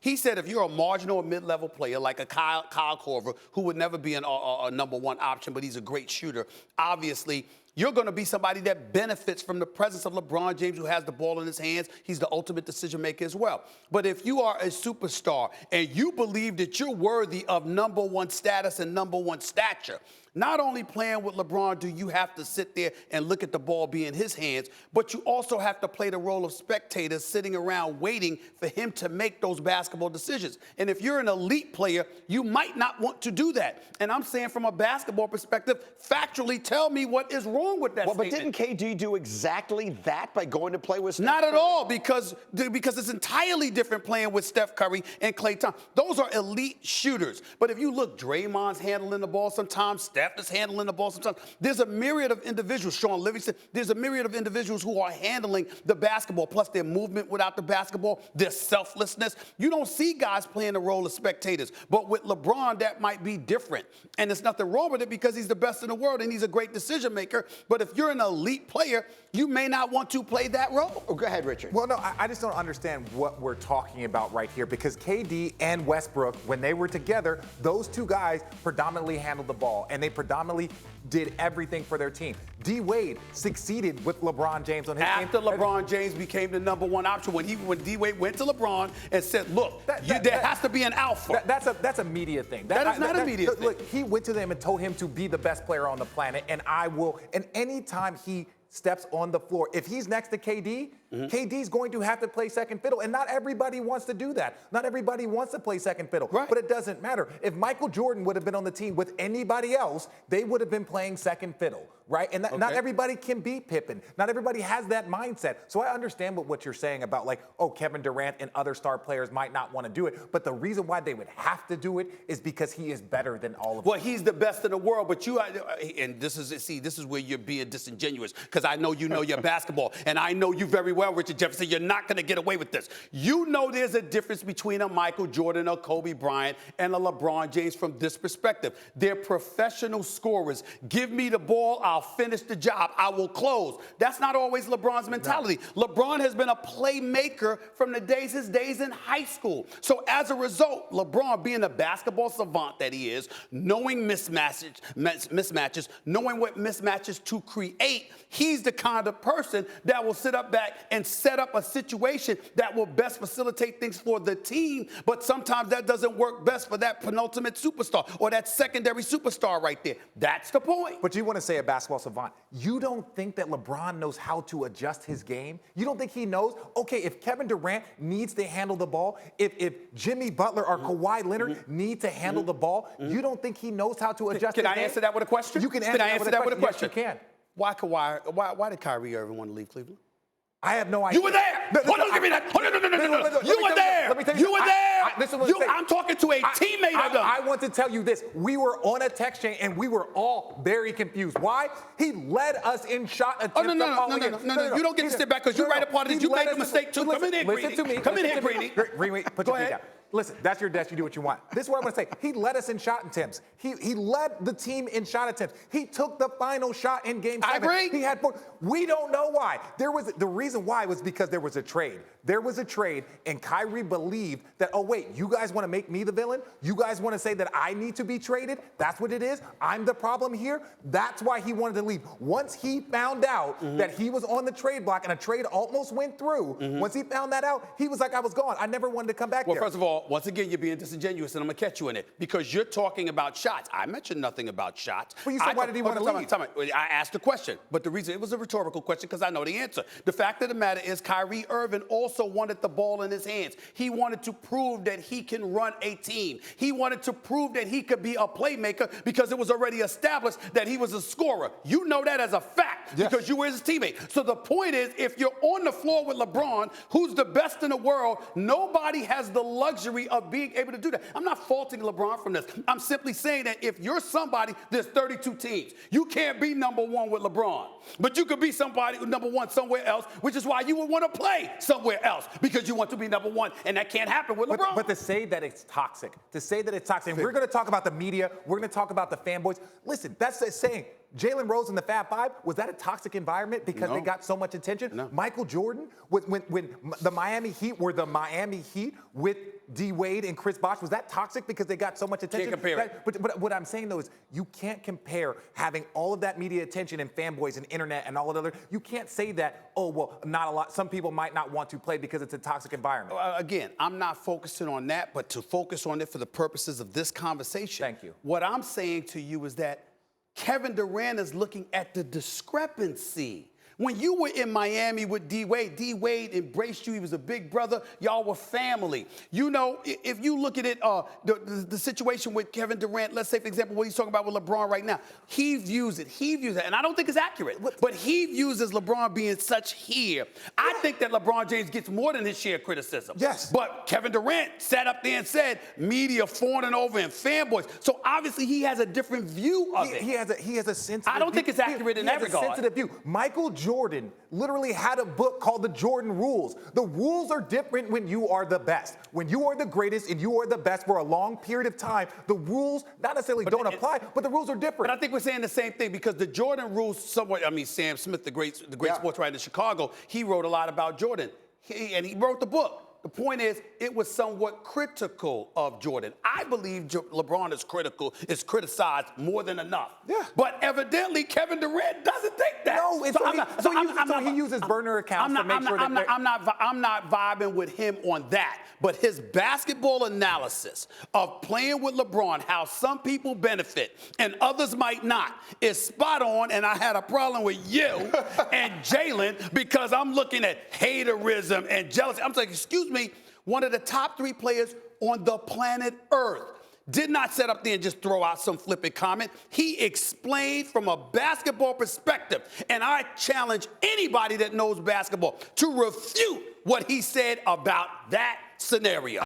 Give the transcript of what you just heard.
He said if you're a marginal or mid-level player like a Kyle Korver, who would never be a number one option, but he's a great shooter, obviously you're going to be somebody that benefits from the presence of LeBron James, who has the ball in his hands. He's the ultimate decision maker as well. But if you are a superstar and you believe that you're worthy of number one status and number one stature, not only playing with LeBron do you have to sit there and look at the ball be in his hands, but you also have to play the role of spectators sitting around waiting for him to make those basketball decisions. And if you're an elite player, you might not want to do that. And I'm saying from a basketball perspective, factually tell me what is wrong with that statement. But didn't KD do exactly that by going to play with Steph Not Curry? at all, because it's entirely different playing with Steph Curry and Klay Thompson. Those are elite shooters. But if you look, Draymond's handling the ball sometimes, Steph is handling the ball sometimes. There's a myriad of individuals, Sean Livingston, there's a myriad of individuals who are handling the basketball, plus their movement without the basketball, their selflessness. You don't see guys playing the role of spectators. But with LeBron, that might be different. And there's nothing wrong with it because he's the best in the world and he's a great decision maker. But if you're an elite player, you may not want to play that role. Oh, go ahead, Richard. Well, no, I just don't understand what we're talking about right here because KD and Westbrook, when they were together, those two guys predominantly handled the ball and they predominantly did everything for their team. D. Wade succeeded with LeBron James on his team. After LeBron James became the number one option, when D. Wade went to LeBron and said, look, there has to be an alpha. That's a media thing. That is not a media thing. Look, he went to them and told him to be the best player on the planet, and I will. And anytime he steps on the floor, if he's next to KD, KD's going to have to play second fiddle, and not everybody wants to do that. Not everybody wants to play second fiddle, right. But it doesn't matter. If Michael Jordan would have been on the team with anybody else, they would have been playing second fiddle, right? And not everybody can beat Pippen. Not everybody has that mindset. So I understand what you're saying about like, oh, Kevin Durant and other star players might not want to do it, but the reason why they would have to do it is because he is better than all of them. Well, he's the best in the world, but and this is where you're being disingenuous, because I know you know your basketball, and I know you very well, Richard Jefferson. You're not going to get away with this. You know there's a difference between a Michael Jordan, a Kobe Bryant, and a LeBron James from this perspective. They're professional scorers. Give me the ball, I'll finish the job, I will close. That's not always LeBron's mentality. No. LeBron has been a playmaker from his days in high school. So as a result, LeBron, being the basketball savant that he is, knowing mismatches, knowing what mismatches to create, he's the kind of person that will sit up back and set up a situation that will best facilitate things for the team, but sometimes that doesn't work best for that penultimate superstar or that secondary superstar right there. That's the point. But you want to say a basketball savant. You don't think that LeBron knows how to adjust his game? You don't think he knows, okay, if Kevin Durant needs to handle the ball, if Jimmy Butler or Kawhi Leonard need to handle the ball, you don't think he knows how to adjust his game? Can I answer that with a question? You can answer that with a question. Yes, you can. Why did Kyrie Irving want to leave Cleveland? I have no idea. You were there. Give me that. No. You were there. You were there. I'm talking to a teammate of them. I want to tell you this. We were on a text chain, and we were all very confused. Why? He led us in shot attempts. Oh, no. You don't get to sit back because you write a part of this. You made a mistake, too. Come in here, Greeny. Listen to me. Come in here, Greeny. Greeny, put your feet down. Listen, that's your desk. You do what you want. This is what I'm going to say. He led us in shot attempts. He led the team in shot attempts. He took the final shot in Game 7. I agree. He had 4. We don't know why. The reason why was because there was a trade. There was a trade, and Kyrie believed that, oh, wait, you guys want to make me the villain? You guys want to say that I need to be traded? That's what it is? I'm the problem here? That's why he wanted to leave. Once he found out that he was on the trade block and a trade almost went through, once he found that out, he was like, I was gone. I never wanted to come back there. Well, first of all, once again, you're being disingenuous, and I'm going to catch you in it because you're talking about shots. I mentioned nothing about shots. Well, you said, why did he want to leave? I asked the question, but the reason it was a rhetorical question because I know the answer. The fact of the matter is Kyrie Irving also wanted the ball in his hands. He wanted to prove that he can run a team. He wanted to prove that he could be a playmaker because it was already established that he was a scorer. You know that as a fact because you were his teammate. So the point is, if you're on the floor with LeBron, who's the best in the world, nobody has the luxury of being able to do that. I'm not faulting LeBron from this. I'm simply saying that if you're somebody, there's 32 teams. You can't be number one with LeBron, but you could be somebody number one somewhere else, which is why you would want to play somewhere else because you want to be number one, and that can't happen with LeBron. But to say that it's toxic, and we're going to talk about the media, we're going to talk about the fanboys. Listen, that's saying Jalen Rose and the Fab Five, was that a toxic environment because No. they got so much attention? No. Michael Jordan, when the Miami Heat were the Miami Heat with D. Wade and Chris Bosh, was that toxic because they got so much attention? Can't compare it. But what I'm saying, though, is you can't compare having all of that media attention and fanboys and internet and all of that other. You can't say that, oh, well, not a lot. Some people might not want to play because it's a toxic environment. Again, I'm not focusing on that, but to focus on it for the purposes of this conversation. Thank you. What I'm saying to you is that Kevin Durant is looking at the discrepancy. When you were in Miami with D. Wade embraced you. He was a big brother. Y'all were family. You know, if you look at it, the situation with Kevin Durant, let's say, for example, what he's talking about with LeBron right now, he views it, and I don't think it's accurate, but he views as LeBron being such here. I think that LeBron James gets more than his share of criticism. Yes. But Kevin Durant sat up there and said, media fawning over and fanboys. So obviously he has a different view of it. He has a sensitive I don't think view. it's accurate in that He has regard. a sensitive view. Michael Jordan literally had a book called The Jordan Rules. The rules are different when you are the best. When you are the greatest and you are the best for a long period of time, the rules not necessarily don't apply, but the rules are different. But I think we're saying the same thing because the Jordan rules somewhat, I mean, Sam Smith, the great sports writer in Chicago, he wrote a lot about Jordan. And he wrote the book. The point is, it was somewhat critical of Jordan. I believe LeBron is criticized more than enough. Yeah. But evidently, Kevin Durant doesn't think that. No, he uses burner accounts to make sure that I'm not vibing with him on that. But his basketball analysis of playing with LeBron, how some people benefit and others might not, is spot on. And I had a problem with you and Jalen because I'm looking at haterism and jealousy. I'm like, excuse me, one of the top 3 players on the planet Earth did not sit up there and just throw out some flippant comment. He explained from a basketball perspective, and I challenge anybody that knows basketball to refute what he said about that scenario.